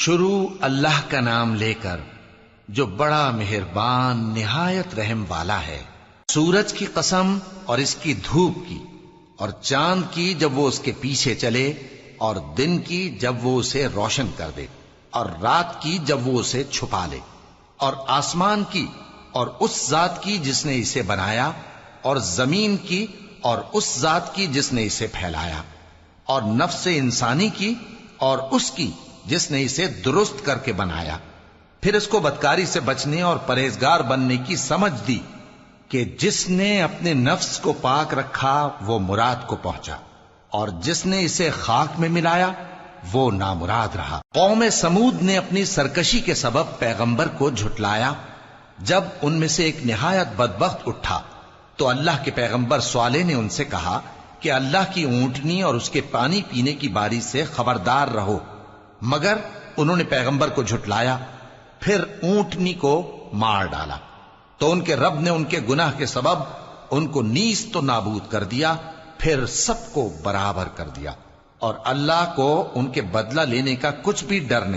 شروع اللہ کا نام لے کر جو بڑا مہربان نہایت رحم والا ہے۔ سورج کی قسم اور اس کی دھوپ کی، اور چاند کی جب وہ اس کے پیچھے چلے، اور دن کی جب وہ اسے روشن کر دے، اور رات کی جب وہ اسے چھپا لے، اور آسمان کی اور اس ذات کی جس نے اسے بنایا، اور زمین کی اور اس ذات کی جس نے اسے پھیلایا، اور نفس انسانی کی اور اس کی جس نے اسے درست کر کے بنایا، پھر اس کو بدکاری سے بچنے اور پرہیزگار بننے کی سمجھ دی کہ جس نے اپنے نفس کو پاک رکھا وہ مراد کو پہنچا، اور جس نے اسے خاک میں ملایا وہ نامراد رہا۔ قوم سمود نے اپنی سرکشی کے سبب پیغمبر کو جھٹلایا۔ جب ان میں سے ایک نہایت بدبخت اٹھا تو اللہ کے پیغمبر صالح نے ان سے کہا کہ اللہ کی اونٹنی اور اس کے پانی پینے کی باری سے خبردار رہو، مگر انہوں نے پیغمبر کو جھٹلایا، پھر اونٹنی کو مار ڈالا تو ان کے رب نے ان کے گناہ کے سبب ان کو نیست و نابود کر دیا، پھر سب کو برابر کر دیا، اور اللہ کو ان کے بدلہ لینے کا کچھ بھی ڈر نہیں۔